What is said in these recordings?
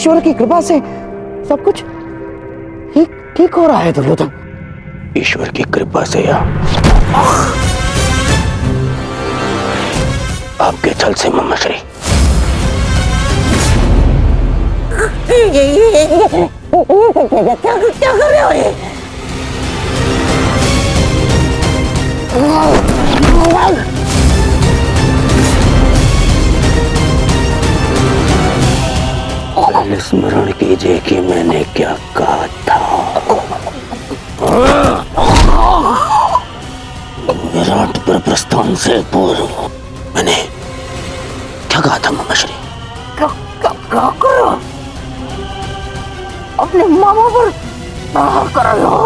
ईश्वर की कृपा से सब कुछ ठीक ठीक हो रहा है दुर्योधन। ईश्वर की कृपा से या आपके छल से मम्मश्री? क्या कर रहे हो ये? स्मरण कीजिए कि मैंने क्या कहा था। विराट पर प्रस्थान से पूर्व मैंने क्या कहा था मम्मश्री? क्या करो? अपने मामा पर कर रहे हो?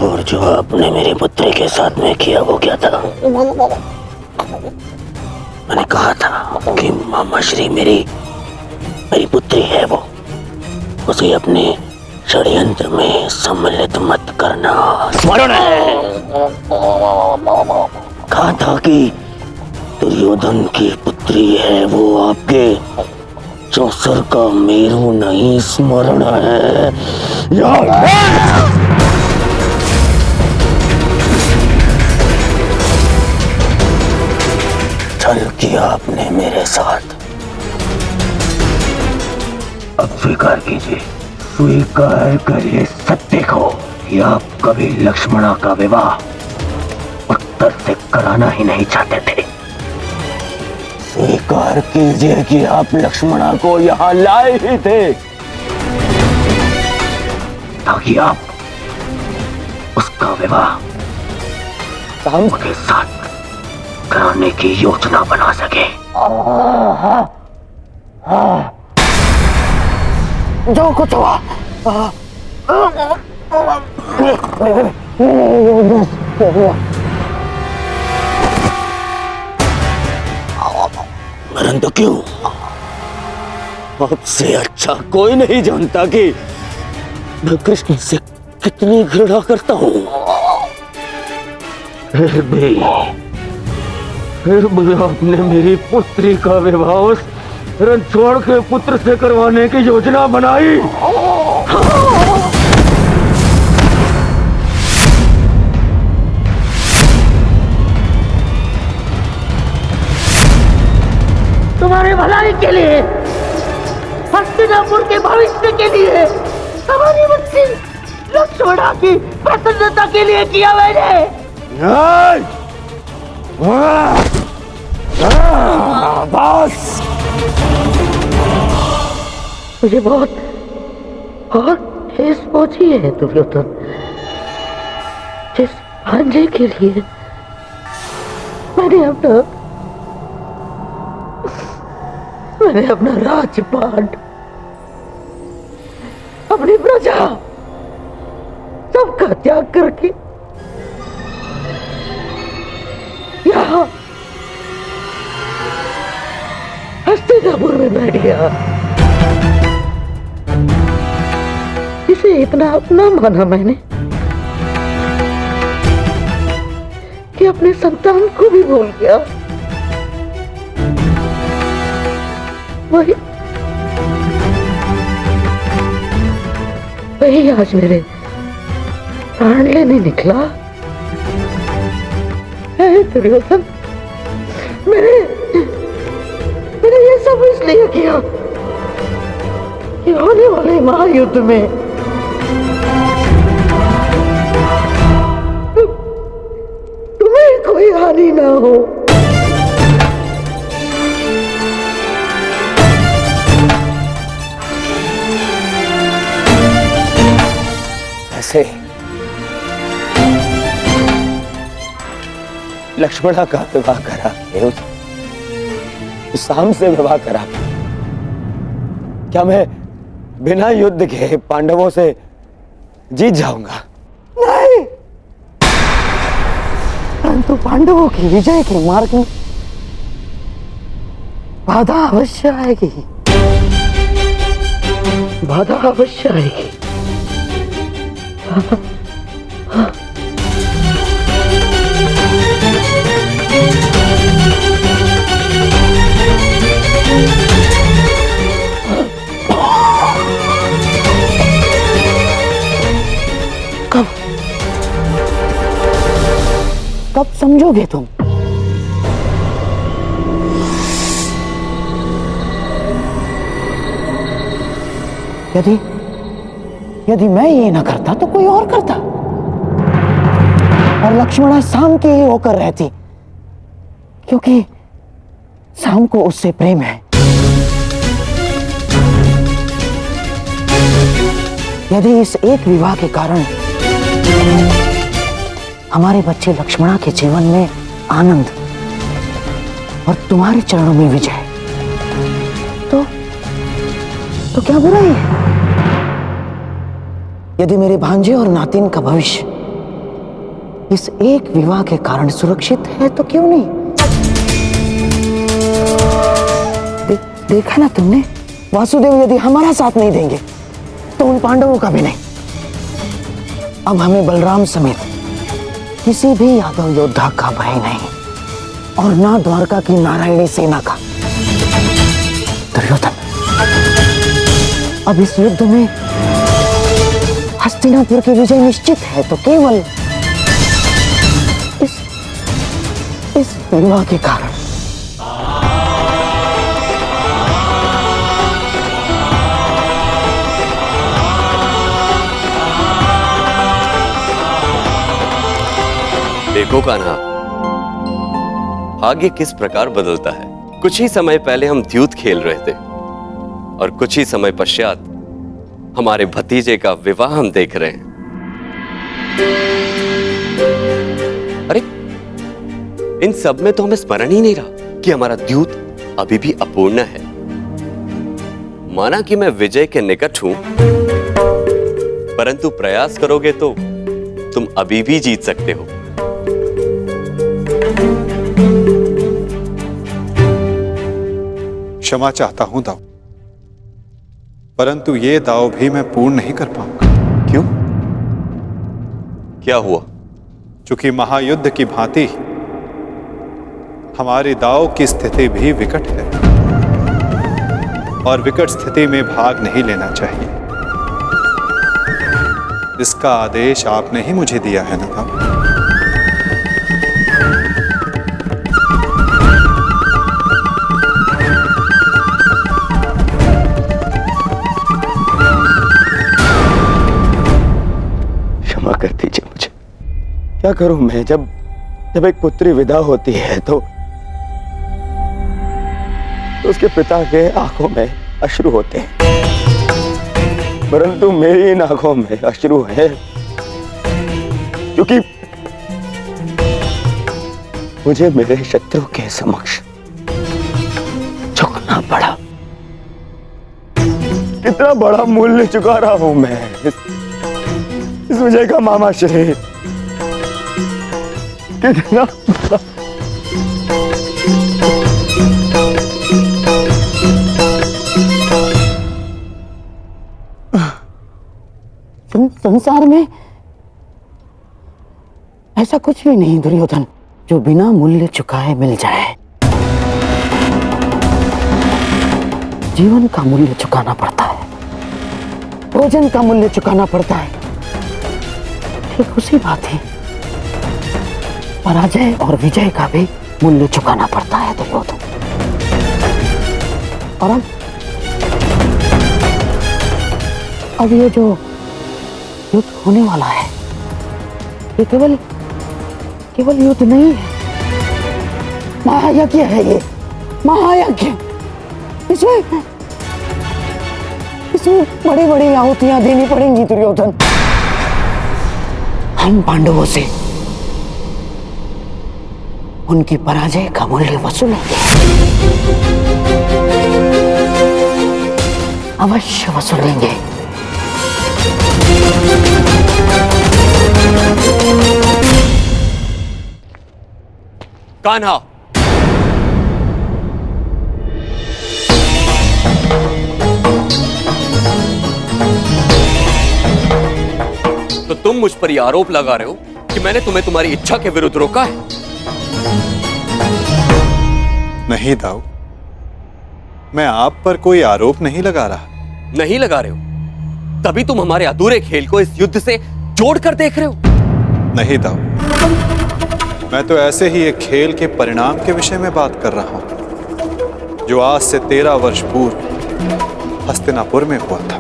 और जो आपने मेरी पुत्री के साथ में किया वो क्या था? मैंने कहा था कि मम्मश्री मेरी पुत्री है, वो उसे अपने षड्यंत्र में सम्मिलित मत करना। स्मरण है। कहा था कि दुर्योधन की पुत्री है वो, आपके चौसर का मेरू नहीं। स्मरण है। छल किया आपने मेरे साथ, अब स्वीकार कीजिए, स्वीकार करिए सत्य को कि आप कभी लक्ष्मणा का विवाह उत्तर से कराना ही नहीं चाहते थे। स्वीकार कीजिए कि आप लक्ष्मणा को यहां लाए ही थे ताकि आप उसका विवाह शाम के साथ कराने की योजना बना सके। जो कुछ हुआ परंतु क्यों? आपसे अच्छा कोई नहीं जानता कि मैं कृष्ण से कितनी घृणा करता हूं। फिर भी आपने मेरी पुत्री का विवाह उस रणछोड़ के पुत्र से करवाने की योजना बनाई। तुम्हारे भलाई के लिए, हस्तिनापुर के भविष्य के लिए, हमारी बच्ची लक्ष्मणा की प्रसन्नता के लिए किया मैंने। बस मुझे बहुत ठेस पहुंची है दुर्योधन। जिस भांजे के लिए मैंने अपना राजपाट, अपनी प्रजा सबका त्याग करके यहाँ हस्तिनापुर में बैठ गया, इसे इतना अपना माना मैंने कि अपने संतान को भी भूल गया। वही आज मेरे प्राण लेने निकला है दुर्योधन। मैंने ये सब इसलिए किया कि होने वाले महायुद्ध में तुम्हें कोई हानि ना हो। ऐसे लक्ष्मणा का विवाह करा के उस शाम से विवाह करा, क्या मैं बिना युद्ध के पांडवों से जीत जाऊंगा? नहीं, परंतु पांडवों की विजय के मार्ग में बाधा अवश्य आएगी, बाधा अवश्य आएगी। समझोगे तुम? यदि यदि मैं ये ना करता तो कोई और करता, और लक्ष्मणा शाम की ही होकर रहती, क्योंकि शाम को उससे प्रेम है। यदि इस एक विवाह के कारण हमारे बच्चे लक्ष्मणा के जीवन में आनंद और तुम्हारे चरणों में विजय, तो क्या बुराई है? यदि मेरे भांजे और नातिन का भविष्य इस एक विवाह के कारण सुरक्षित है तो क्यों नहीं? देखा ना तुमने, वासुदेव यदि हमारा साथ नहीं देंगे तो उन पांडवों का भी नहीं। अब हमें बलराम समेत किसी भी यादव योद्धा का भय नहीं, और ना द्वारका की नारायणी सेना का। दुर्योधन, अब इस युद्ध में हस्तिनापुर की विजय निश्चित है, तो केवल इस विवाह के कारण। देखो कान्हा, भाग्य किस प्रकार बदलता है। कुछ ही समय पहले हम द्यूत खेल रहे थे और कुछ ही समय पश्चात हमारे भतीजे का विवाह हम देख रहे हैं। अरे, इन सब में तो हमें स्मरण ही नहीं रहा कि हमारा द्यूत अभी भी अपूर्ण है। माना कि मैं विजय के निकट हूं, परंतु प्रयास करोगे तो तुम अभी भी जीत सकते हो। क्षमा चाहता हूं दाऊ, परंतु ये दाव भी मैं पूर्ण नहीं कर पाऊंगा। क्यों? क्या हुआ? चूंकि महायुद्ध की भांति हमारी दाव की स्थिति भी विकट है, और विकट स्थिति में भाग नहीं लेना चाहिए। इसका आदेश आपने ही मुझे दिया है ना दाऊ? कर दीजिए मुझे। क्या करूं मैं? जब एक पुत्री विदा होती है तो उसके पिता के आंखों में अश्रु होते हैं, परंतु मेरी इन आंखों में अश्रु है क्योंकि मुझे मेरे शत्रु के समक्ष झुकना पड़ा। कितना बड़ा मूल्य चुका रहा हूं मैं इस विजय का, मामाश्री। कितना संसार में ऐसा कुछ भी नहीं दुर्योधन जो बिना मूल्य चुकाए मिल जाए। जीवन का मूल्य चुकाना पड़ता है, भोजन का मूल्य चुकाना पड़ता है। ठीक उसी बात है, पराजय और विजय का भी मूल्य चुकाना पड़ता है दुर्योधन। और अब ये जो युद्ध होने वाला है, ये केवल युद्ध नहीं है, महायज्ञ है। ये महायज्ञ, इसमें बड़ी बड़ी आहुतियां देनी पड़ेंगी दुर्योधन। हम पांडवों से उनकी पराजय का मूल्य वसूलेंगे, अवश्य वसूलेंगे। कान्हा, तो तुम मुझ पर यह आरोप लगा रहे हो कि मैंने तुम्हें तुम्हारी इच्छा के विरुद्ध रोका है? नहीं दाऊ, मैं आप पर कोई आरोप नहीं लगा रहा। नहीं लगा रहे हो, तभी तुम हमारे अधूरे खेल को इस युद्ध से जोड़कर देख रहे हो। नहीं दाऊ, मैं तो ऐसे ही एक खेल के परिणाम के विषय में बात कर रहा हूं, जो आज से 13 वर्ष पूर्व हस्तिनापुर में हुआ था।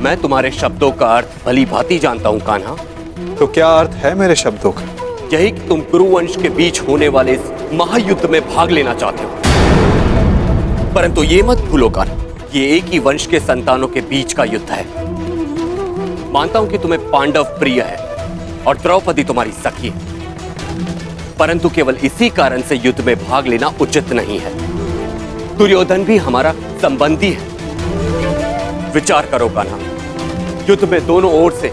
मैं तुम्हारे शब्दों का अर्थ भली भांति जानता हूं कान्हा। तो क्या अर्थ है मेरे शब्दों का? यही कि तुम कुरुवंश के बीच होने वाले इस महायुद्ध में भाग लेना चाहते हो। परंतु ये मत भूलो कान्हा, ये एक ही वंश के संतानों के बीच का युद्ध है। मानता हूं कि तुम्हें पांडव प्रिय है और द्रौपदी तुम्हारी सखी है, परंतु केवल इसी कारण से युद्ध में भाग लेना उचित नहीं है। दुर्योधन भी हमारा संबंधी है। विचार करो कान्हा, युद्ध में दोनों ओर से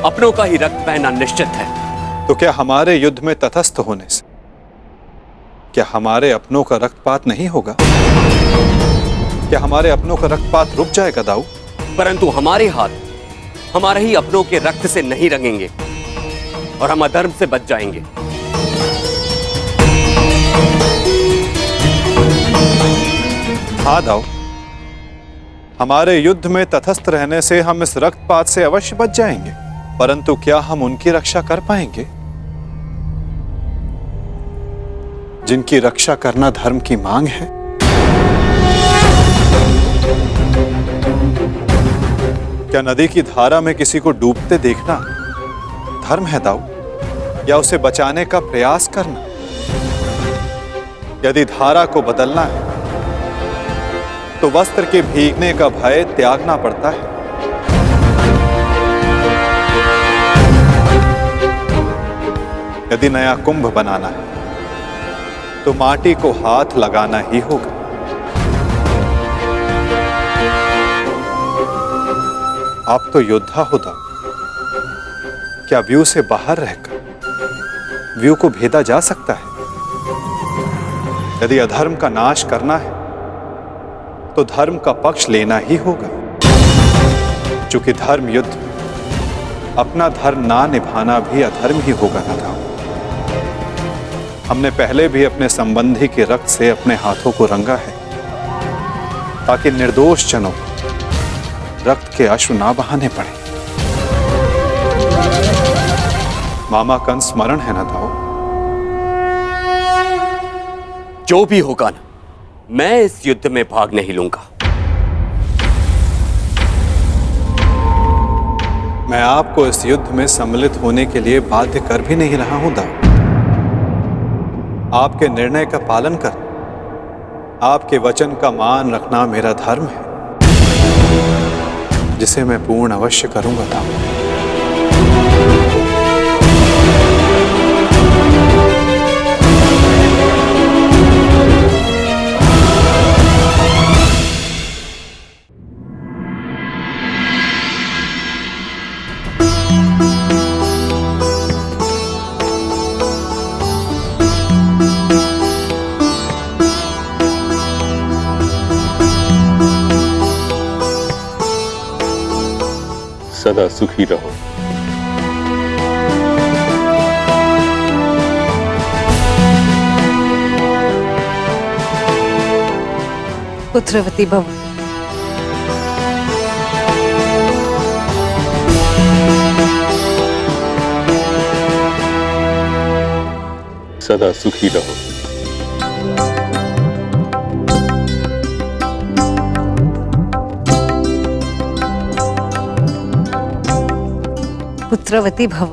अपनों का ही रक्त बहना निश्चित है। तो क्या हमारे युद्ध में तटस्थ होने से क्या हमारे अपनों का रक्तपात नहीं होगा? क्या हमारे अपनों का रक्तपात रुक जाएगा दाऊ? परंतु हमारे हाथ हमारे ही अपनों के रक्त से नहीं रंगेंगे और हम अधर्म से बच जाएंगे। हाँ दाऊ, हमारे युद्ध में तटस्थ रहने से हम इस रक्तपात से अवश्य बच जाएंगे, परंतु क्या हम उनकी रक्षा कर पाएंगे जिनकी रक्षा करना धर्म की मांग है? क्या नदी की धारा में किसी को डूबते देखना धर्म है दाऊ, या उसे बचाने का प्रयास करना? यदि धारा को बदलना है तो वस्त्र के भीगने का भय त्यागना पड़ता है। यदि नया कुंभ बनाना है तो माटी को हाथ लगाना ही होगा। आप तो योद्धा हो दाऊ, क्या व्यू से बाहर रहकर व्यू को भेदा जा सकता है? यदि अधर्म का नाश करना है तो धर्म का पक्ष लेना ही होगा, क्योंकि धर्म युद्ध अपना धर्म ना निभाना भी अधर्म ही होगा ना दाऊ। हमने पहले भी अपने संबंधी के रक्त से अपने हाथों को रंगा है, ताकि निर्दोष जनों रक्त के अश्रु ना बहाने पड़े। मामा कंस स्मरण है ना दाऊ? जो भी होगा ना, मैं इस युद्ध में भाग नहीं लूंगा। मैं आपको इस युद्ध में सम्मिलित होने के लिए बाध्य कर भी नहीं रहा हूं दाऊ। आपके निर्णय का पालन कर, आपके वचन का मान रखना मेरा धर्म है, जिसे मैं पूर्ण अवश्य करूंगा दाऊ। सदा सुखी रहो। पुत्रवती भव। सदा सुखी रहो। पुत्रवती भव।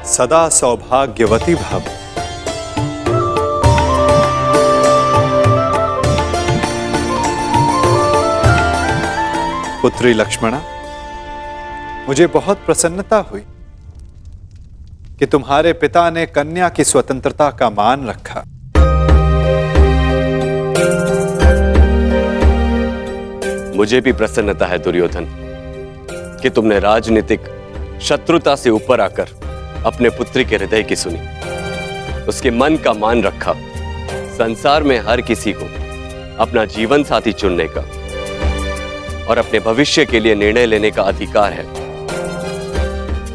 सदा सौभाग्यवती भव। पुत्री लक्ष्मणा, मुझे बहुत प्रसन्नता हुई कि तुम्हारे पिता ने कन्या की स्वतंत्रता का मान रखा। मुझे भी प्रसन्नता है दुर्योधन कि तुमने राजनीतिक शत्रुता से ऊपर आकर अपने पुत्री के हृदय की सुनी। उसके मन का मान रखा। संसार में हर किसी को अपना जीवन साथी चुनने का और अपने भविष्य के लिए निर्णय लेने का अधिकार है।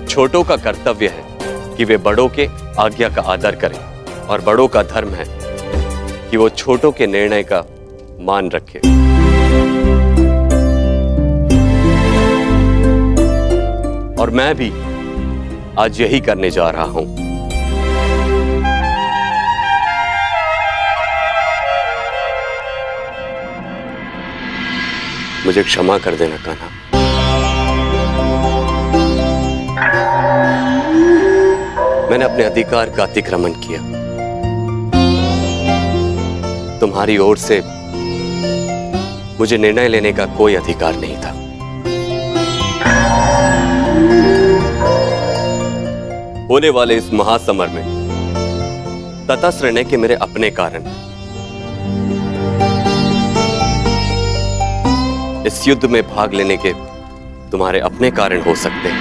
छोटों का कर्तव्य है कि वे बड़ों के आज्ञा का आदर करें और बड़ों का धर्म है कि वो छोटों के निर्णय का मान रखें। और मैं भी आज यही करने जा रहा हूं। मुझे क्षमा कर देना कान्हा। मैंने अपने अधिकार का अतिक्रमण किया। तुम्हारी ओर से मुझे निर्णय लेने का कोई अधिकार नहीं था। होने वाले इस महासमर में तटस्थ रहने के मेरे अपने कारण हैं। इस युद्ध में भाग लेने के तुम्हारे अपने कारण हो सकते हैं।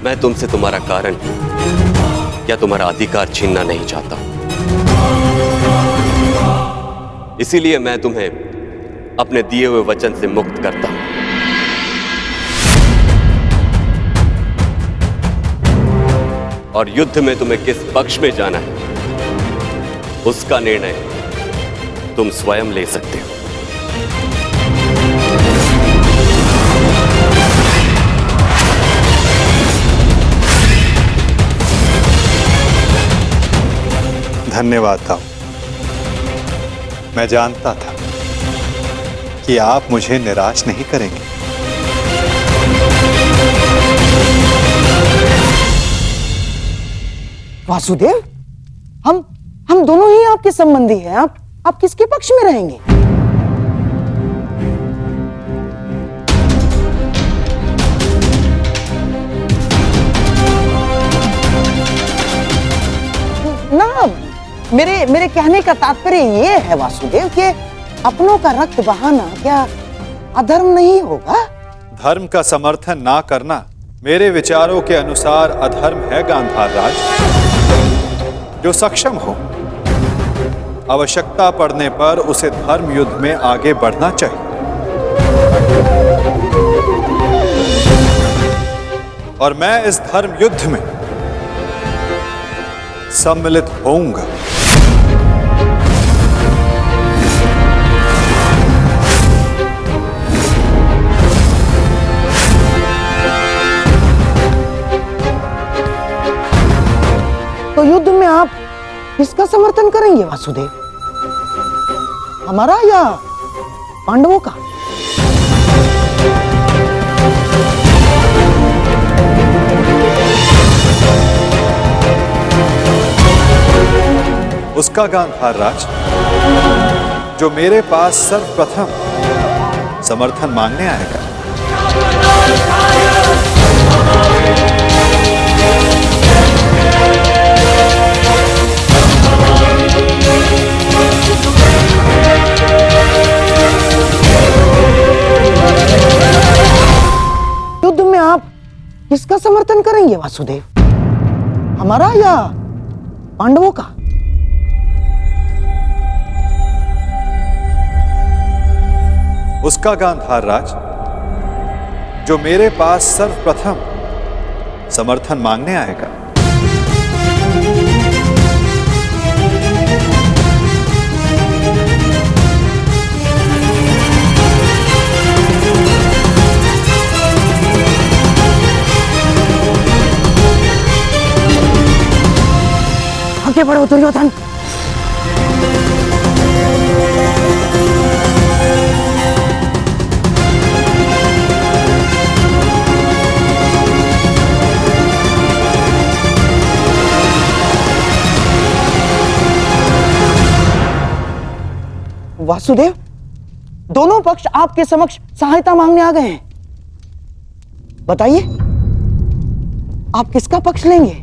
मैं तुमसे तुम्हारा कारण या तुम्हारा अधिकार छीनना नहीं चाहता। इसीलिए मैं तुम्हें अपने दिए हुए वचन से मुक्त करता हूं। और युद्ध में तुम्हें किस पक्ष में जाना है उसका निर्णय तुम स्वयं ले सकते हो। धन्यवाद ताऊ। मैं जानता था कि आप मुझे निराश नहीं करेंगे। वासुदेव, हम दोनों ही आपके संबंधी हैं। आप किसके पक्ष में रहेंगे? ना, मेरे कहने का तात्पर्य ये है वासुदेव कि अपनों का रक्त बहाना क्या अधर्म नहीं होगा? धर्म का समर्थन ना करना मेरे विचारों के अनुसार अधर्म है गांधार राज। जो सक्षम हो, आवश्यकता पड़ने पर उसे धर्म युद्ध में आगे बढ़ना चाहिए। और मैं इस धर्म युद्ध में सम्मिलित होऊंगा। तो युद्ध में आप किसका समर्थन करेंगे वासुदेव? हमारा या पांडवों का? उसका गांधार राज जो मेरे पास सर्वप्रथम समर्थन मांगने आएगा। युद्ध में आप किसका समर्थन करेंगे वासुदेव? हमारा या पांडवों का? उसका गांधार राज जो मेरे पास सर्वप्रथम समर्थन मांगने आएगा। आगे बढ़ो दुर्योधन। वासुदेव, दोनों पक्ष आपके समक्ष सहायता मांगने आ गए हैं। बताइए, आप किसका पक्ष लेंगे?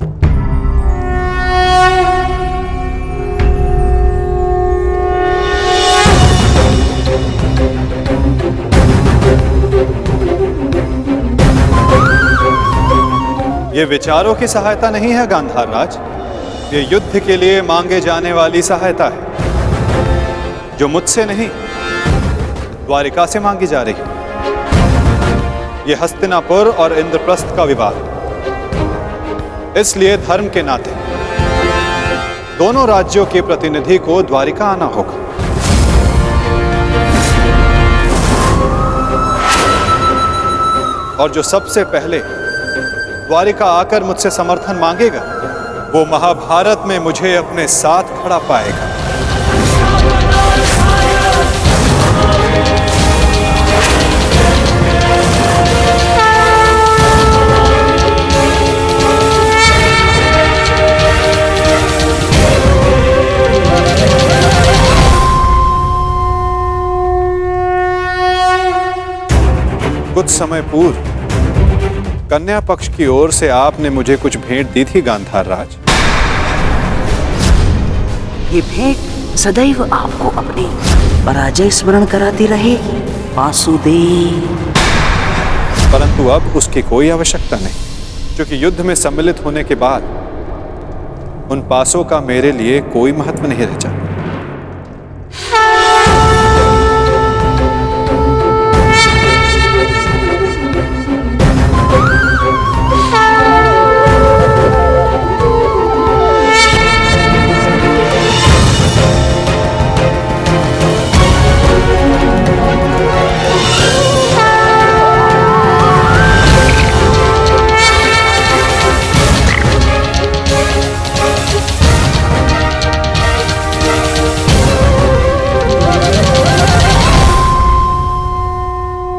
ये विचारों की सहायता नहीं है गांधार राज, ये युद्ध के लिए मांगे जाने वाली सहायता है, जो मुझसे नहीं द्वारिका से मांगी जा रही है। ये हस्तिनापुर और इंद्रप्रस्थ का विवाद, इसलिए धर्म के नाते दोनों राज्यों के प्रतिनिधि को द्वारिका आना होगा। और जो सबसे पहले द्वारिका आकर मुझसे समर्थन मांगेगा, वो महाभारत में मुझे अपने साथ खड़ा पाएगा। कुछ समय पूर्व कन्या पक्ष की ओर से आपने मुझे कुछ भेंट दी थी गांधार राज। ये भेंट सदैव आपको अपनी पराजय स्मरण कराती रहे वासुदेव। परंतु अब उसकी कोई आवश्यकता नहीं, क्योंकि युद्ध में सम्मिलित होने के बाद उन पासों का मेरे लिए कोई महत्व नहीं रह जाता।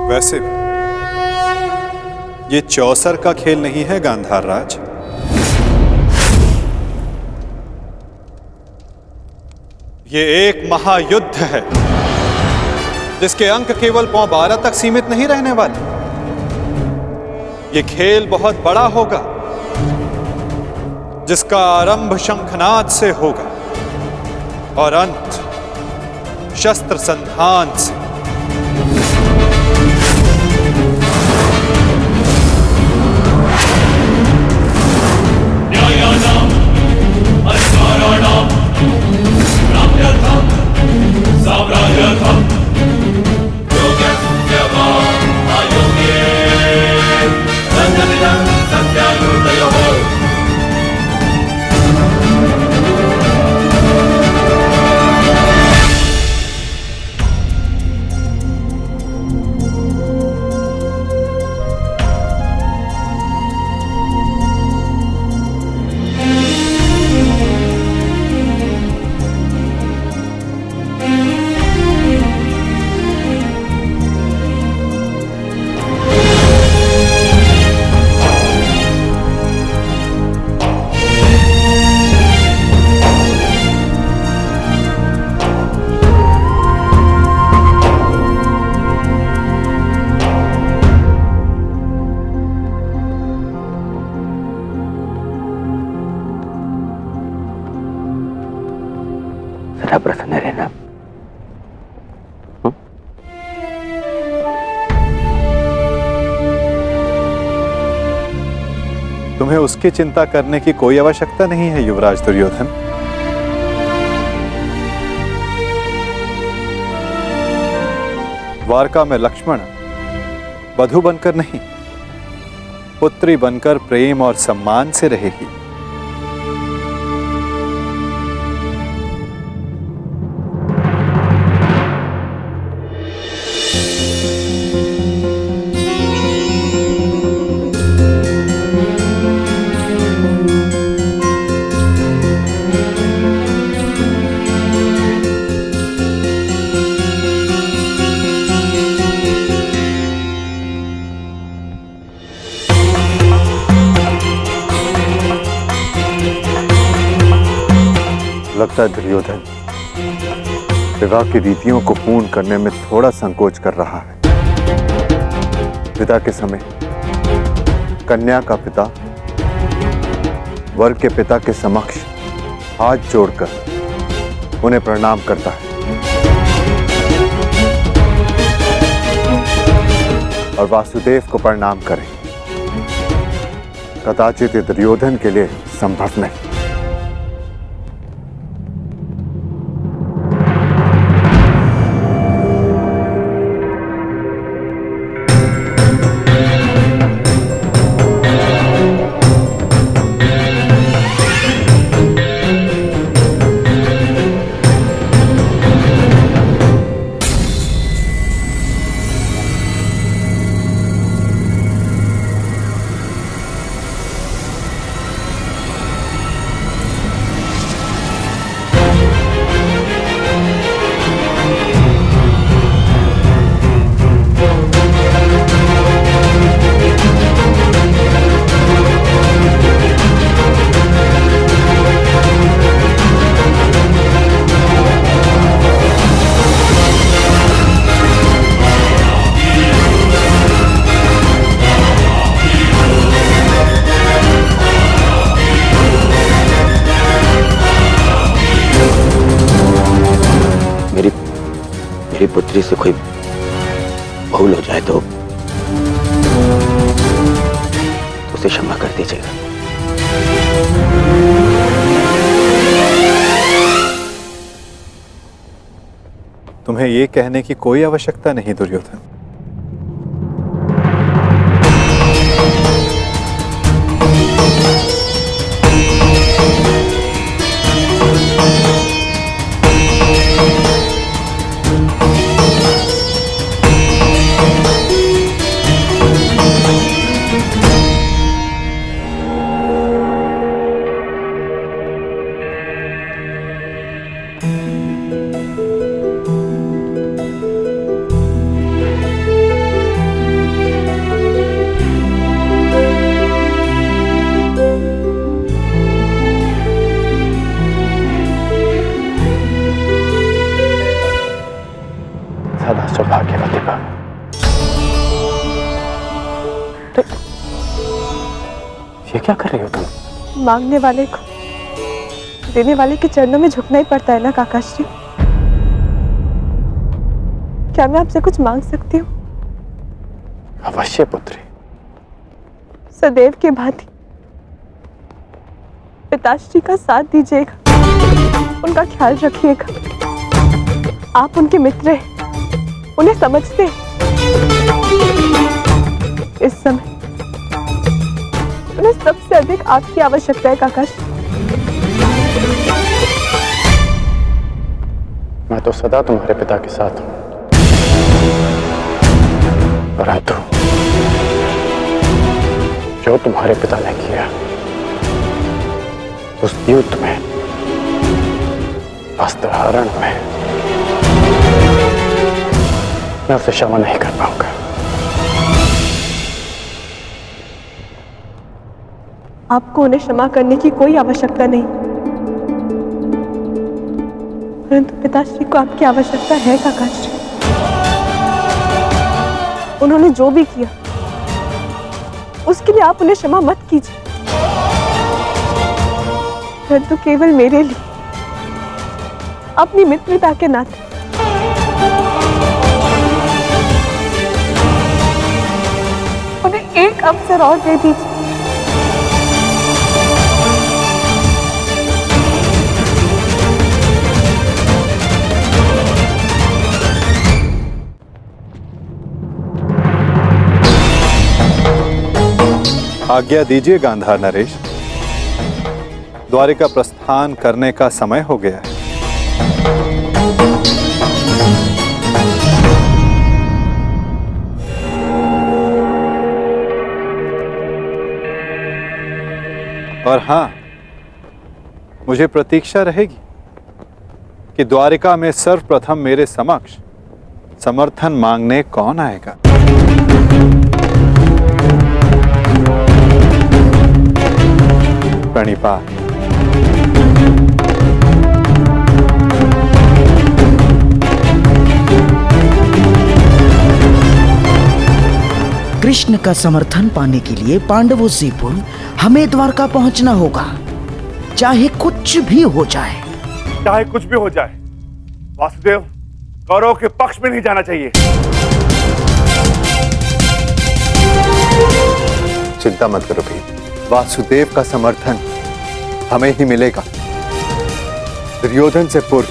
वैसे भी ये चौसर का खेल नहीं है गांधार राज। ये एक महायुद्ध है, जिसके अंक केवल पौ 12 तक सीमित नहीं रहने वाले। ये खेल बहुत बड़ा होगा, जिसका आरंभ शंखनाद से होगा और अंत शस्त्र संधान से। प्रसन्न रहना। तुम्हें उसकी चिंता करने की कोई आवश्यकता नहीं है युवराज दुर्योधन। द्वारका में लक्ष्मण वधू बनकर नहीं, पुत्री बनकर प्रेम और सम्मान से रहेगी। लगता है दुर्योधन विवाह की रीतियों को पूर्ण करने में थोड़ा संकोच कर रहा है। विदा के समय कन्या का पिता वर के पिता के समक्ष हाथ जोड़कर उन्हें प्रणाम करता है और वासुदेव को प्रणाम करें। कदाचित दुर्योधन के लिए संभव नहीं। मेरी पुत्री से कोई भूल हो जाए तो उसे क्षमा कर दीजिएगा। तुम्हें यह कहने की कोई आवश्यकता नहीं दुर्योधन। सदा सौभाग्यवती भव। ये क्या कर रही हो तुम? मांगने वाले को देने वाले के चरणों में झुकना ही पड़ता है ना काकाश जी। क्या मैं आपसे कुछ मांग सकती हूँ? अवश्य पुत्री। सदैव के भांति पिताश्री का साथ दीजिएगा, उनका ख्याल रखिएगा। आप उनके मित्र हैं, उन्हें समझते हैं। इस समय उन्हें सबसे अधिक आपकी आवश्यकता है काकाश। मैं तो सदा तुम्हारे पिता के साथ हूं, परंतु जो तुम्हारे पिता ने किया उस युद्ध में, वस्त्रहरण में, मैं उसे क्षमा नहीं कर पाऊंगा। आपको उन्हें क्षमा करने की कोई आवश्यकता नहीं, परंतु पिताश्री को आपकी आवश्यकता है काकाश्री। उन्होंने जो भी किया उसके लिए आप उन्हें क्षमा मत कीजिए, परंतु केवल मेरे लिए, अपनी मित्रता के नाते। उन्हें एक अवसर और दे दीजिए। आज्ञा दीजिए गांधार नरेश, द्वारिका प्रस्थान करने का समय हो गया है। और हां, मुझे प्रतीक्षा रहेगी कि द्वारिका में सर्वप्रथम मेरे समक्ष समर्थन मांगने कौन आएगा। प्रणिपात। कृष्ण का समर्थन पाने के लिए पांडवों से पूर्व हमें द्वारका पहुंचना होगा, चाहे कुछ भी हो जाए। चाहे कुछ भी हो जाए, वासुदेव कौरव के पक्ष में नहीं जाना चाहिए। चिंता मत करो भाई, वासुदेव का समर्थन हमें ही मिलेगा। दुर्योधन से पूर्व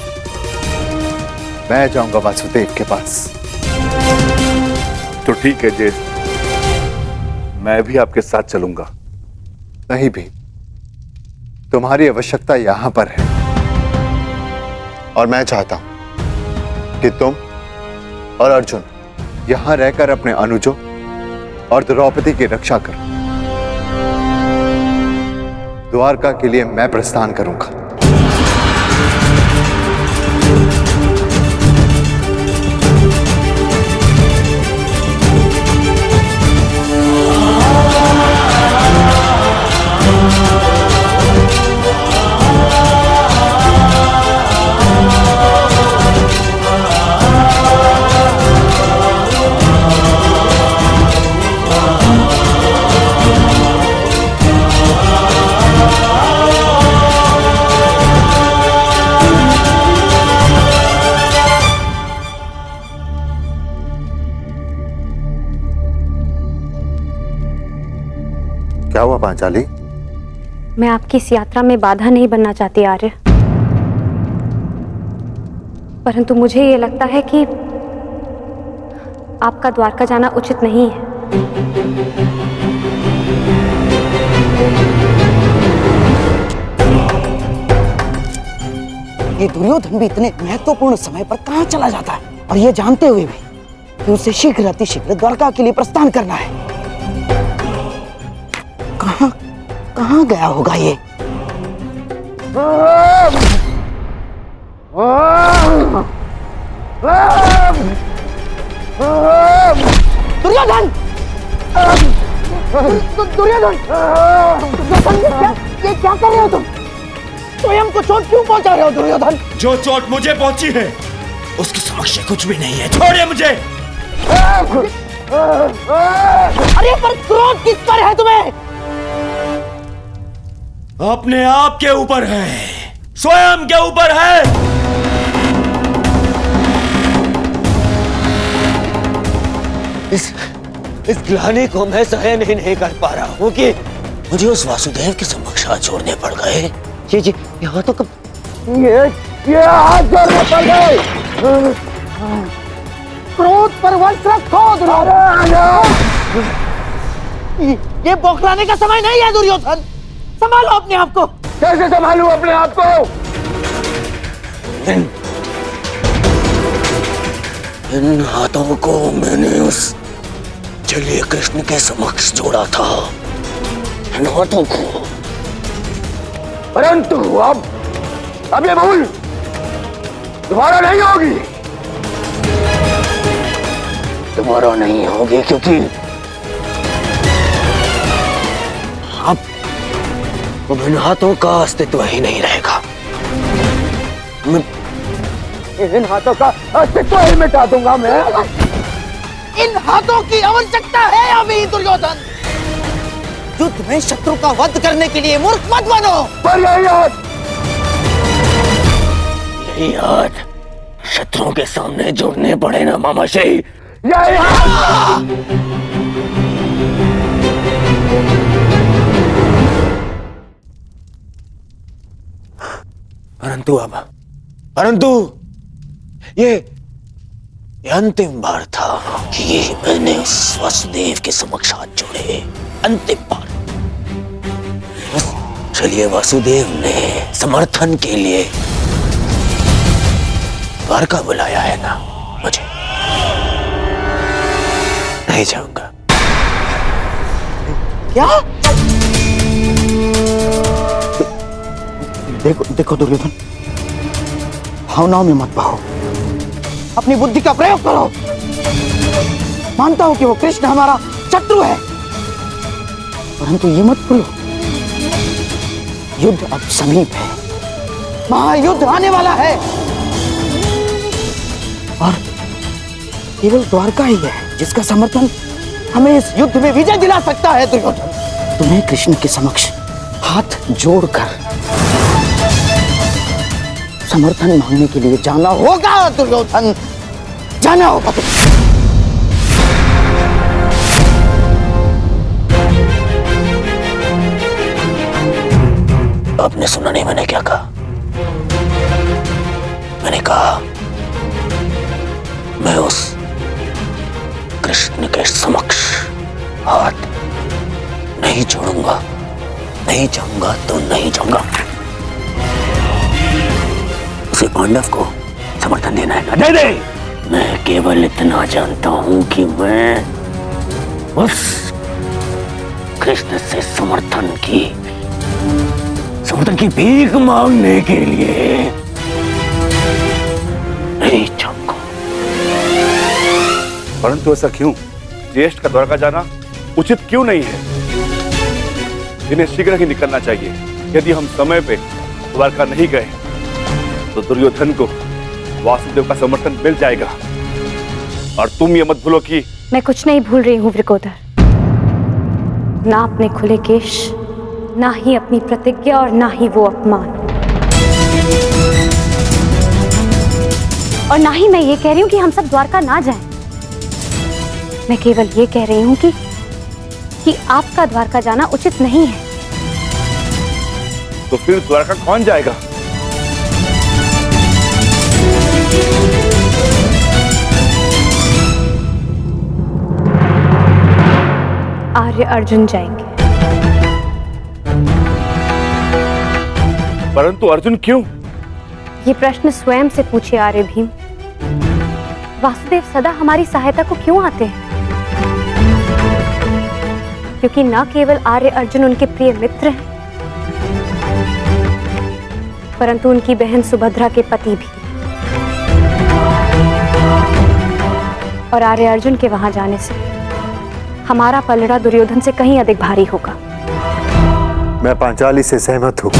मैं जाऊंगा वासुदेव के पास। तो ठीक है ज्येष्ठ, मैं भी आपके साथ चलूंगा। नहीं भी, तुम्हारी आवश्यकता यहां पर है और मैं चाहता हूं कि तुम और अर्जुन यहां रहकर अपने अनुजों और द्रौपदी की रक्षा करो। द्वारका के लिए मैं प्रस्थान करूंगा। क्या हुआ पांचाली? मैं आपकी इस यात्रा में बाधा नहीं बनना चाहती आर्य, परंतु मुझे ये लगता है कि आपका द्वारका जाना उचित नहीं है। ये दुर्योधन भी इतने महत्वपूर्ण समय पर कहां चला जाता है, और ये जानते हुए भी कि उसे शीघ्र अतिशीघ्र द्वारका के लिए प्रस्थान करना है। कहां गया होगा ये? दुर्योधन! दुर्योधन! ये क्या कर रहे हो तुम? स्वयं को चोट क्यों पहुंचा रहे हो दुर्योधन? जो चोट मुझे पहुंची है उसके समक्ष कुछ भी नहीं है। छोड़िए मुझे। अरे पर क्रोध किस पर है तुम्हें? अपने आप के ऊपर है, स्वयं के ऊपर है। इस ग्लानि को मैं सहन ही नहीं कर पा रहा हूं कि मुझे उस वासुदेव के समक्ष हाथ जोड़ने पड़ गए। जी यहाँ तो कब ये हाथ जोड़ने पड़ गए। क्रोध पर वश रखो दुर्योधन। ये बौखलाने का समय नहीं है दुर्योधन। संभालो अपने आप को। कैसे संभालूं अपने आप को? इन हाथों को मैंने उस जलीय कृष्ण के समक्ष जोड़ा था, इन हाथों को। परंतु अब ये भूल दोबारा नहीं होगी। दोबारा नहीं होगी क्योंकि अब इन हाथों का अस्तित्व ही नहीं रहेगा। इन हाथों का अस्तित्व ही मिटा दूंगा मैं। इन हाथों की आवश्यकता है अभी दुर्योधन। युद्ध में शत्रु का वध करने के लिए मूर्ख मत बनो। पर यही हाथ शत्रुओं के सामने जोड़ने पड़े ना मामाश्री। यही हाथ। परंतु ये अंतिम बार था कि मैंने उस वासुदेव के समक्ष हाथ जोड़े। अंतिम बार। चलिए, वासुदेव ने समर्थन के लिए द्वारका बुलाया है ना, मुझे नहीं जाऊंगा। क्या? देखो दुर्योधन, भावनाओं में मत बहो। अपनी बुद्धि का प्रयोग करो। मानता हूं कि वो कृष्ण हमारा शत्रु है, परंतु ये मत भूलो, युद्ध अब समीप है। महायुद्ध आने वाला है और केवल द्वारका ही है जिसका समर्थन हमें इस युद्ध में विजय दिला सकता है। दुर्योधन, तुम्हें कृष्ण के समक्ष हाथ जोड़कर समर्थन मांगने के लिए जाना होगा। दुर्योधन, जाना होगा तुम्हें। आपने सुना नहीं मैंने क्या कहा? मैंने कहा मैं उस कृष्ण के समक्ष हाथ नहीं छोड़ूंगा, नहीं जाऊंगा तो नहीं जाऊंगा। उसे पांडव को समर्थन देना है ना दे दे। मैं केवल इतना जानता हूं कि मैं उस कृष्ण से समर्थन की भीख मांगने के लिए नहीं जाऊंगा। परंतु ऐसा क्यों? ज्येष्ठ का द्वारका जाना उचित क्यों नहीं है? इन्हें शीघ्र ही निकलना चाहिए। यदि हम समय पे द्वारका नहीं गए तो दुर्योधन को वासुदेव का समर्थन मिल जाएगा। और तुम ये मत भूलो कि मैं कुछ नहीं भूल रही हूँ वृकोदर। ना अपने खुले केश, ना ही अपनी प्रतिज्ञा और ना ही वो अपमान। और ना ही मैं ये कह रही हूँ कि हम सब द्वारका ना जाएं। मैं केवल ये कह रही हूँ कि आपका द्वारका जाना उचित नहीं है। तो फिर द्वारका कौन जाएगा? आर्य अर्जुन जाएंगे। परंतु अर्जुन क्यों? ये प्रश्न स्वयं से पूछे आर्य भीम। वासुदेव सदा हमारी सहायता को क्यों आते हैं? क्योंकि न केवल आर्य अर्जुन उनके प्रिय मित्र हैं, परंतु उनकी बहन सुभद्रा के पति भी। और आर्य अर्जुन के वहां जाने से हमारा पलड़ा दुर्योधन से कहीं अधिक भारी होगा। मैं पांचाली से सहमत हूं।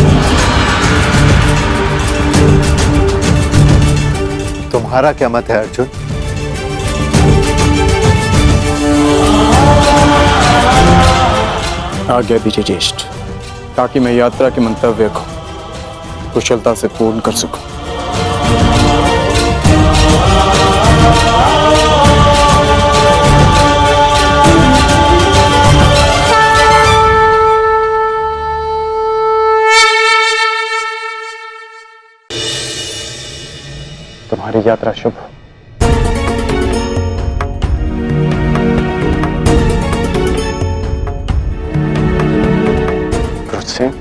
तुम्हारा क्या मत है अर्जुन? आज्ञा दीजिए ज्येष्ठ, ताकि मैं यात्रा के मंतव्य को कुशलता से पूर्ण कर सकूं। तुम्हारी यात्रा शुभ हो। क्रुद्ध सिंह,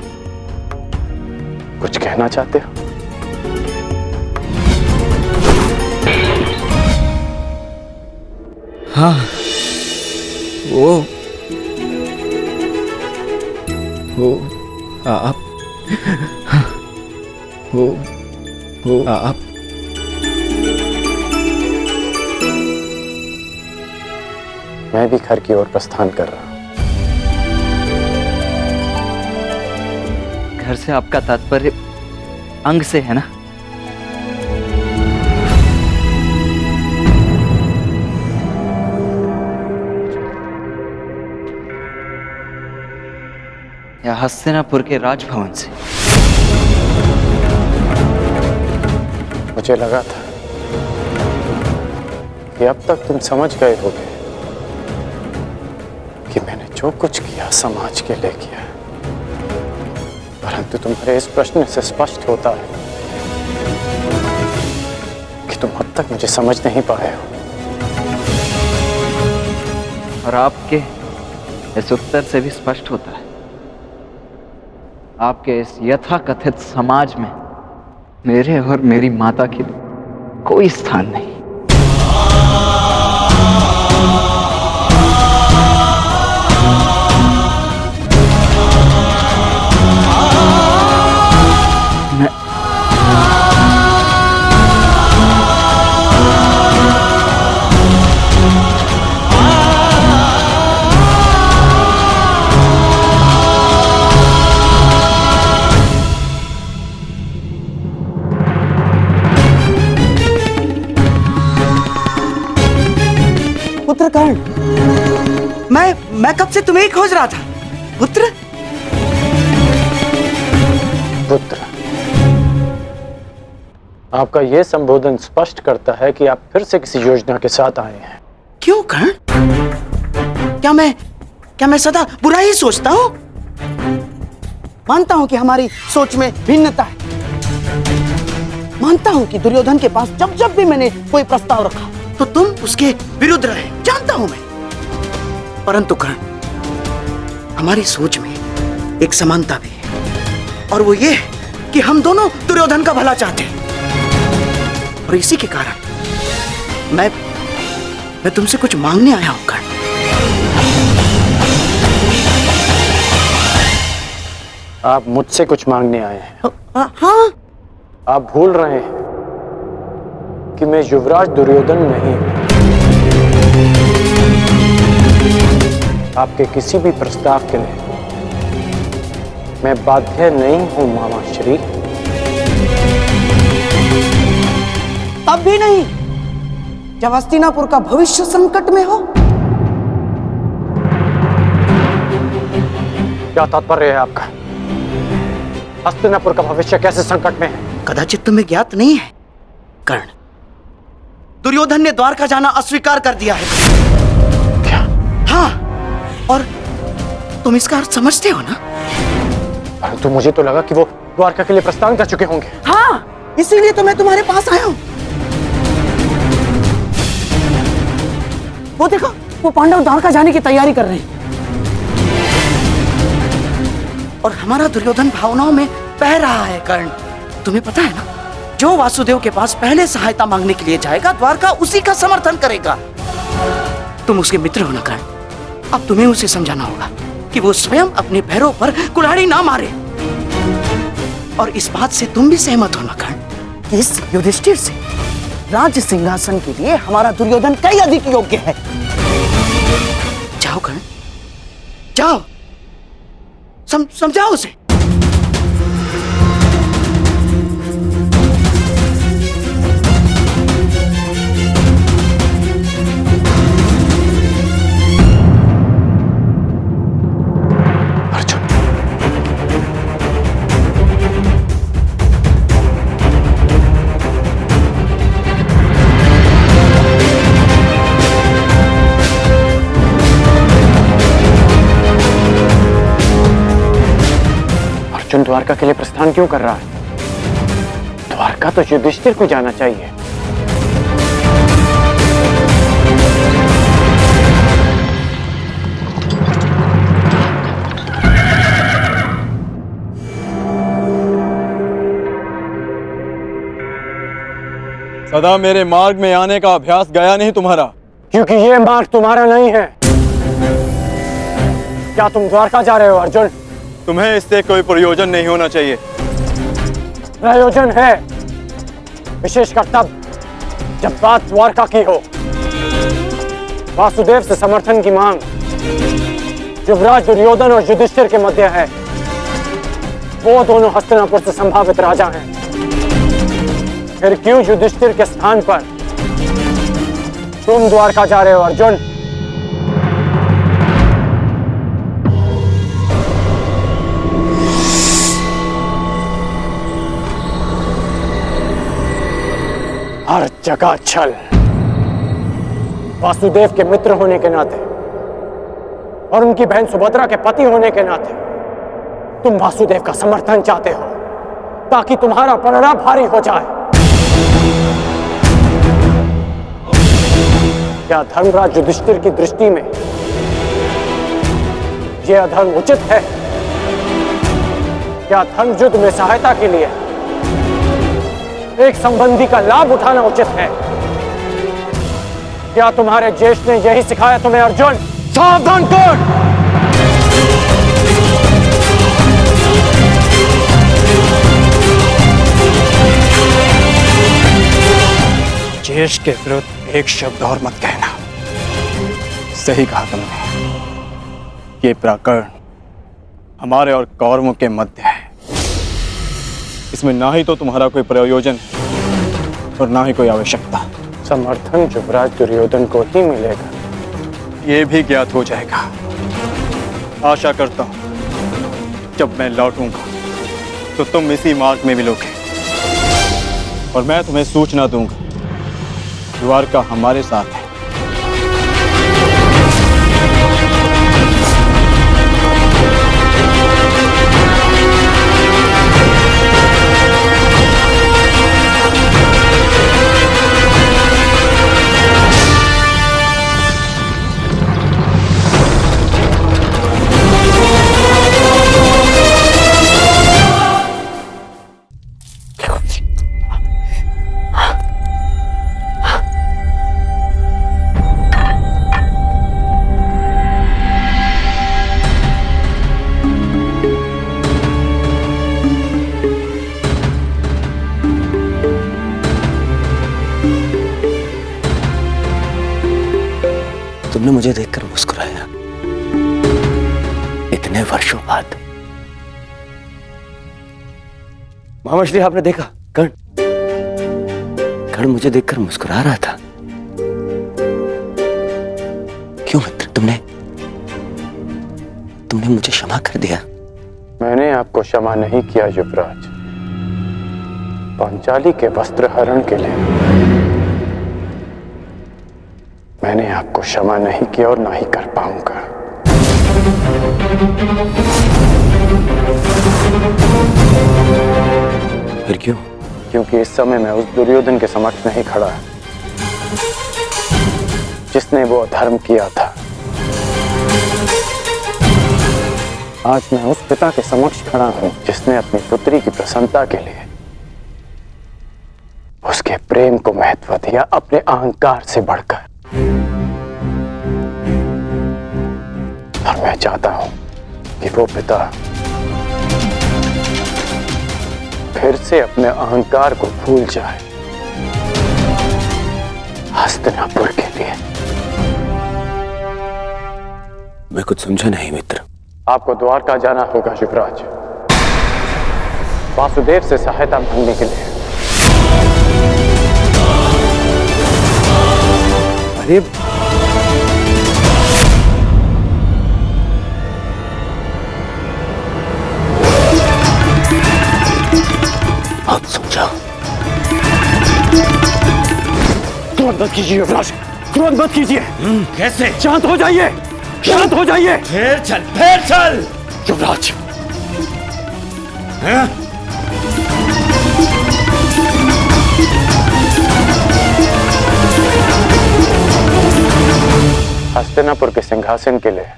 कुछ कहना चाहते हो? हाँ, वो आप वो आप मैं भी घर की ओर प्रस्थान कर रहा हूं। घर से आपका तात्पर्य अंग से है ना? या हस्तिनापुर के राजभवन से? मुझे लगा था कि अब तक तुम समझ गए होगे कि मैंने जो कुछ किया समाज के लिए किया, परंतु तुम्हारे इस प्रश्न से स्पष्ट होता है कि तुम अब तक मुझे समझ नहीं पाए हो। और आपके इस उत्तर से भी स्पष्ट होता है आपके इस यथाकथित समाज में मेरे और मेरी माता के लिए कोई स्थान नहीं। पुत्र कर्ण, मैं कब से तुम्हें ही खोज रहा था। पुत्र पुत्र, आपका यह संबोधन स्पष्ट करता है कि आप फिर से किसी योजना के साथ आए हैं। क्यों कर्ण? क्या मैं सदा बुरा ही सोचता हूँ? मानता हूं कि हमारी सोच में भिन्नता है, मानता हूं कि दुर्योधन के पास जब जब भी मैंने कोई प्रस्ताव रखा तो तुम उसके विरुद्ध रहे, जानता हूं मैं। परंतु कर्ण, हमारी सोच में एक समानता भी है, और वो ये है कि हम दोनों दुर्योधन का भला चाहते हैं। और इसी के कारण मैं तुमसे कुछ मांगने आया हूं कर्ण। आप मुझसे कुछ मांगने आए हैं? हाँ। आप भूल रहे हैं कि मैं युवराज दुर्योधन नहीं हूं। आपके किसी भी प्रस्ताव के लिए मैं बाध्य नहीं हूं मामा श्री। तब भी नहीं जब हस्तिनापुर का भविष्य संकट में हो। क्या तात्पर्य है आपका? हस्तिनापुर का भविष्य कैसे संकट में है? कदाचित तुम्हें ज्ञात नहीं है कर्ण, दुर्योधन ने द्वारका जाना अस्वीकार कर दिया है। क्या? हाँ, और तुम इसका अर्थ समझते हो ना? परंतु मुझे तो लगा कि वो द्वारका के लिए प्रस्थान कर चुके होंगे। हाँ, इसीलिए तो मैं तुम्हारे पास आया हूं। वो देखो, वो पांडव द्वारका जाने की तैयारी कर रहे हैं, और हमारा दुर्योधन भावनाओं में बह रहा है कर्ण। तुम्हें पता है ना, जो वासुदेव के पास पहले सहायता मांगने के लिए जाएगा, द्वारका उसी का समर्थन करेगा। तुम उसके मित्र हो ना कर्ण, अब तुम्हें उसे समझाना होगा कि वो स्वयं अपने पैरों पर कुल्हाड़ी ना मारे। और इस बात से तुम भी सहमत हो ना कर्ण, कि इस युधिष्ठिर से राज्य सिंहासन के लिए हमारा दुर्योधन कई अधिक योग्य है। जाओ कर्ण, जाओ, समझाओ उसे। अर्जुन द्वारका के लिए प्रस्थान क्यों कर रहा है? द्वारका तो युधिष्ठिर को जाना चाहिए। सदा मेरे मार्ग में आने का अभ्यास गया नहीं तुम्हारा। क्योंकि ये मार्ग तुम्हारा नहीं है। क्या तुम द्वारका जा रहे हो अर्जुन? तुम्हें इससे कोई प्रयोजन नहीं होना चाहिए। प्रयोजन है, विशेषकर तब जब बात द्वारका की हो। वासुदेव से समर्थन की मांग युवराज दुर्योधन और युधिष्ठिर के मध्य है। वो दोनों हस्तिनापुर से संभावित राजा हैं। फिर क्यों युधिष्ठिर के स्थान पर तुम द्वारका जा रहे हो अर्जुन? हर जगह छल। वासुदेव के मित्र होने के नाते और उनकी बहन सुभद्रा के पति होने के नाते तुम वासुदेव का समर्थन चाहते हो, ताकि तुम्हारा पलड़ा भारी हो जाए। क्या धर्मराज युधिष्ठिर की दृष्टि में यह अधर्म उचित है? क्या धर्म युद्ध में सहायता के लिए एक संबंधी का लाभ उठाना उचित है? क्या तुम्हारे ज्येष्ठ ने यही सिखाया तुम्हें अर्जुन? सावधान कर! ज्येष्ठ के विरुद्ध एक शब्द और मत कहना। सही कहा तुमने। ये प्रकरण हमारे और कौरवों के मध्य है। इसमें ना ही तो तुम्हारा कोई प्रयोजन और ना ही कोई आवश्यकता। समर्थन युवराज दुर्योधन को ही मिलेगा, ये भी ज्ञात हो जाएगा। आशा करता हूं जब मैं लौटूंगा तो तुम इसी मार्ग में मिलोगे, और मैं तुम्हें सूचना दूंगा द्वारका हमारे साथ है। तुमने मुझे देखकर मुस्कुराया। इतने वर्षों बाद। महामश्री, आपने देखा कर्ण मुझे देखकर मुस्कुरा रहा था। क्यों मित्र, तुमने मुझे क्षमा कर दिया? मैंने आपको क्षमा नहीं किया युवराज। पांचाली के वस्त्र हरण के लिए मैंने आपको क्षमा नहीं किया और ना ही कर पाऊंगा। फिर क्यों? क्योंकि इस समय मैं उस दुर्योधन के समक्ष नहीं खड़ा जिसने वो अधर्म किया था। आज मैं उस पिता के समक्ष खड़ा हूं जिसने अपनी पुत्री की प्रसन्नता के लिए उसके प्रेम को महत्व दिया अपने अहंकार से बढ़कर। और मैं चाहता हूं कि वो पिता फिर से अपने अहंकार को भूल जाए हस्तिनापुर के लिए। मैं कुछ समझा नहीं मित्र। आपको द्वारका जाना होगा युवराज, वासुदेव से सहायता मांगने के लिए। अरे आप समझाओ। क्रोध मत कीजिए युवराज, क्रोध मत कीजिए। कैसे? शांत हो जाइए, शांत हो जाइए। फिर चल युवराज, हस्तिनापुर के सिंहासन के लिए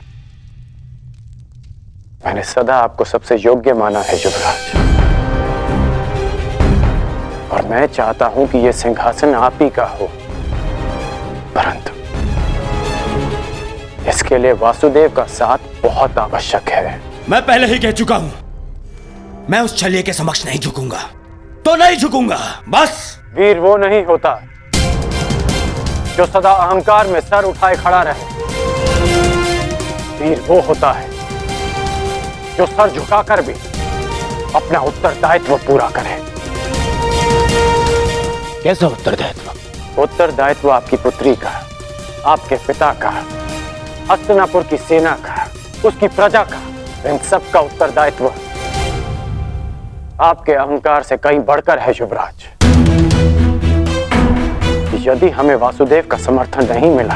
मैंने सदा आपको सबसे योग्य माना है युवराज, और मैं चाहता हूं कि यह सिंहासन आप ही का हो। परंतु इसके लिए वासुदेव का साथ बहुत आवश्यक है। मैं पहले ही कह चुका हूं, मैं उस छलिए के समक्ष नहीं झुकूंगा तो नहीं झुकूंगा, बस। वीर वो नहीं होता जो सदा अहंकार में सर उठाए खड़ा रहे। वीर वो होता है जो सर झुकाकर भी अपना उत्तरदायित्व पूरा करे। कैसा उत्तरदायित्व? उत्तरदायित्व आपकी पुत्री का, आपके पिता का, हस्तिनापुर की सेना का, उसकी प्रजा का, इन सब का उत्तरदायित्व आपके अहंकार से कहीं बढ़कर है युवराज। यदि हमें वासुदेव का समर्थन नहीं मिला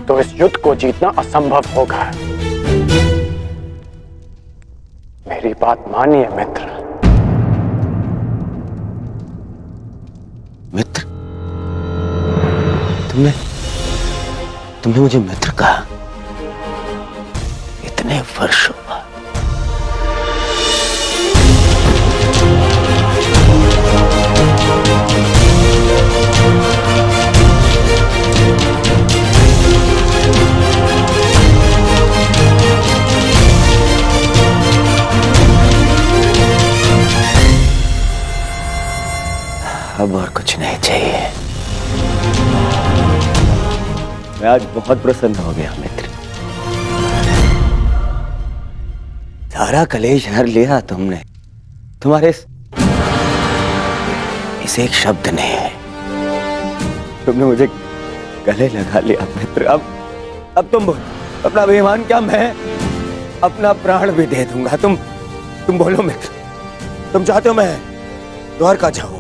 तो इस युद्ध को जीतना असंभव होगा। मेरी बात मानिए मित्र। मित्र? तुमने मुझे मित्र कहा इतने वर्षों बाद। अब और कुछ नहीं चाहिए। मैं आज बहुत प्रसन्न हो गया मित्र। सारा कलेश हर लिया तुमने, तुम्हारे इस एक शब्द ने। तुमने मुझे गले लगा लिया मित्र। अब तुम बोलो, अपना अभिमान क्या, मैं अपना प्राण भी दे दूंगा। तुम बोलो मित्र, तुम चाहते हो मैं द्वारका जाऊं?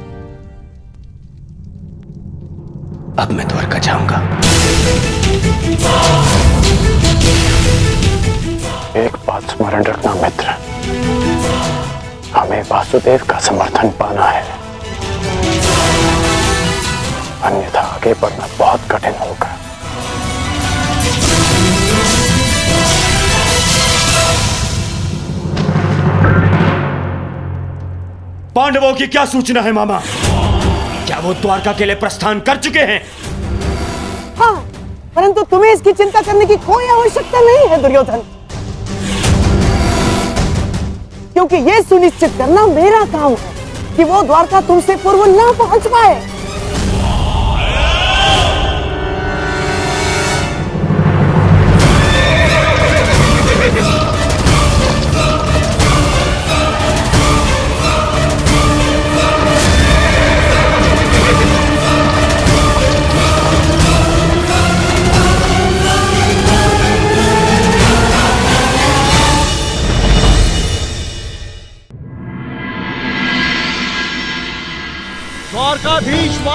अब मैं द्वारका जाऊंगा। एक बात स्मरण रखना मित्र, हमें वासुदेव का समर्थन पाना है, अन्यथा आगे बढ़ना बहुत कठिन होगा। पांडवों की क्या सूचना है मामा? क्या वो द्वारका के लिए प्रस्थान कर चुके हैं? हाँ, परंतु तुम्हें इसकी चिंता करने की कोई आवश्यकता नहीं है दुर्योधन, क्योंकि यह सुनिश्चित करना मेरा काम है कि वो द्वारका तुमसे पूर्व ना पहुंच पाए।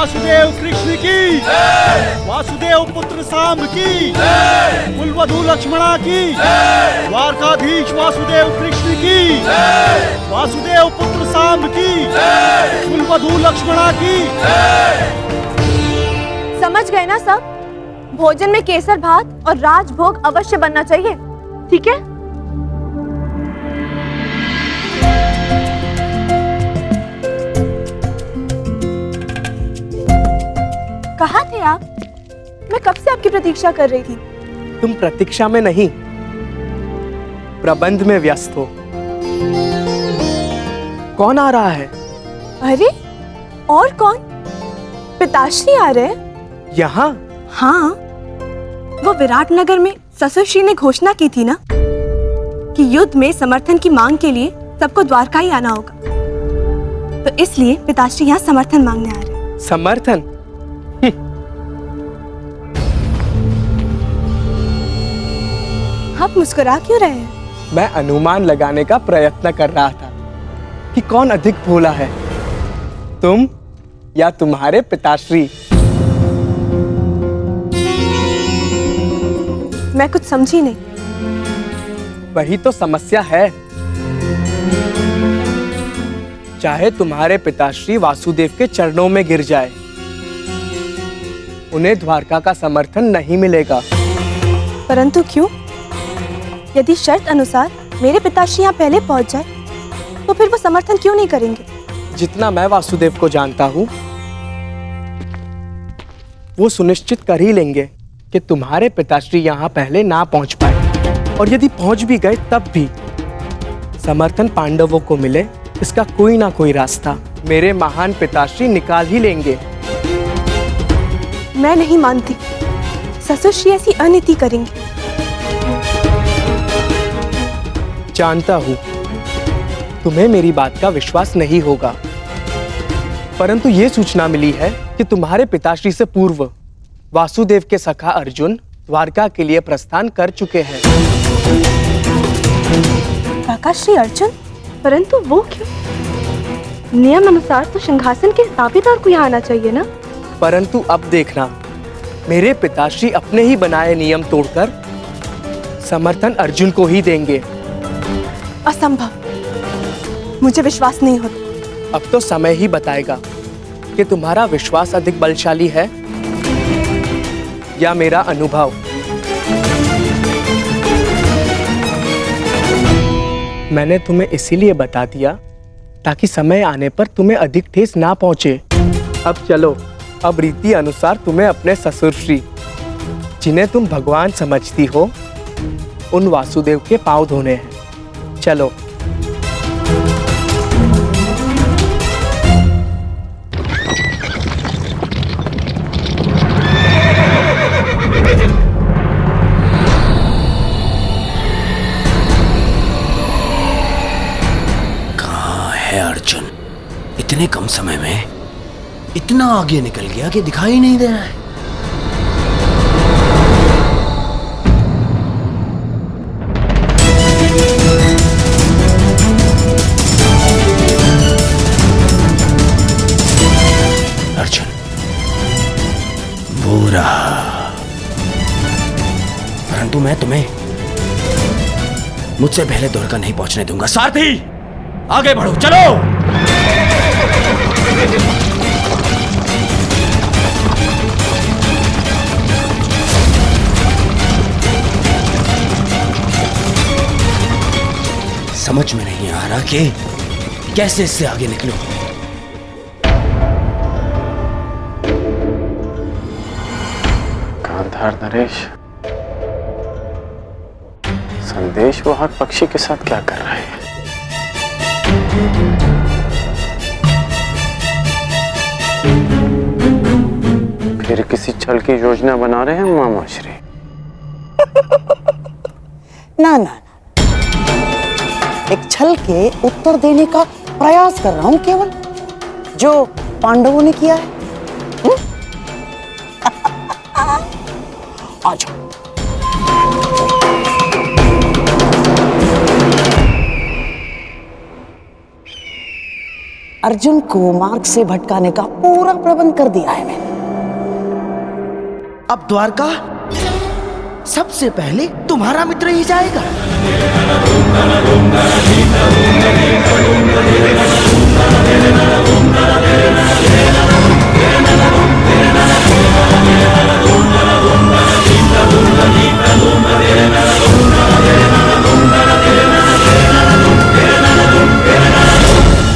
वासुदेव कृष्ण की, वासुदेव पुत्र सांब की, कुलवधू लक्ष्मणा की, द्वारकाधीश वासुदेव कृष्ण की, वासुदेव पुत्र सांब की, कुलवधू लक्ष्मणा की। समझ गए ना सब? भोजन में केसर भात और राजभोग अवश्य बनना चाहिए, ठीक है? कहाँ थे आप? मैं कब से आपकी प्रतीक्षा कर रही थी। तुम प्रतीक्षा में नहीं, प्रबंध में व्यस्त हो। कौन आ रहा है? अरे और कौन? पिताश्री आ रहे हैं। यहाँ? हाँ, वो विराटनगर में ससुरश्री ने घोषणा की थी ना कि युद्ध में समर्थन की मांग के लिए सबको द्वारका ही आना होगा, तो इसलिए पिताश्री यहाँ समर्थन मांगने आ रहे हैं। समर्थन? आप मुस्कुरा क्यों रहे हैं? मैं अनुमान लगाने का प्रयत्न कर रहा था कि कौन अधिक भोला है, तुम या तुम्हारे पिताश्री। मैं कुछ समझी नहीं। वही तो समस्या है। चाहे तुम्हारे पिताश्री वासुदेव के चरणों में गिर जाए, उन्हें द्वारका का समर्थन नहीं मिलेगा। परंतु क्यों? यदि शर्त अनुसार मेरे पिताश्री यहाँ पहले पहुंच जाए, तो फिर वो समर्थन क्यों नहीं करेंगे? जितना मैं वासुदेव को जानता हूँ, वो सुनिश्चित कर ही लेंगे कि तुम्हारे पिताश्री यहाँ पहले ना पहुंच पाए, और यदि पहुंच भी गए तब भी समर्थन पांडवों को मिले, इसका कोई ना कोई रास्ता मेरे महान पिताश्री निकाल ही लेंगे। मैं नहीं मानती ससुरश्री ऐसी अनीति करेंगे। जानता हूं तुम्हें मेरी बात का विश्वास नहीं होगा, परंतु ये सूचना मिली है कि तुम्हारे पिताश्री से पूर्व वासुदेव के सखा अर्जुन द्वारका के लिए प्रस्थान कर चुके हैं। काका श्री अर्जुन? परंतु वो क्यों? नियम अनुसार तो सिंहासन के दावेदार को यहाँ आना चाहिए ना? परंतु अब देखना, मेरे पिताश्री अपने ही बनाए नियम तोड़कर समर्थन अर्जुन को ही देंगे। असंभव, मुझे विश्वास नहीं होता। अब तो समय ही बताएगा कि तुम्हारा विश्वास अधिक बलशाली है या मेरा अनुभव। मैंने तुम्हें इसीलिए बता दिया ताकि समय आने पर तुम्हें अधिक ठेस ना पहुंचे। अब चलो, अब रीति अनुसार तुम्हें अपने ससुरश्री, जिन्हें तुम भगवान समझती हो, उन वासुदेव के पांव धोने हैं। चलो। कहाँ है अर्जुन? इतने कम समय में इतना आगे निकल गया कि दिखाई नहीं दे रहा है। अर्जुन, वो रहा। परंतु मैं तुम्हें मुझसे पहले द्वारका नहीं पहुंचने दूंगा। सारथी, आगे बढ़ो, चलो। समझ में नहीं आ रहा कि कैसे इससे आगे निकलूं। गांधार नरेश, संदेश वो हर पक्षी के साथ क्या कर रहा है? फिर किसी छल की योजना बना रहे हैं मामाश्री? ना ना, एक छल के उत्तर देने का प्रयास कर रहा हूं केवल, जो पांडवों ने किया है। आ जाओ। अर्जुन को मार्ग से भटकाने का पूरा प्रबंध कर दिया है मैंने। अब द्वारका सबसे पहले तुम्हारा मित्र ही जाएगा।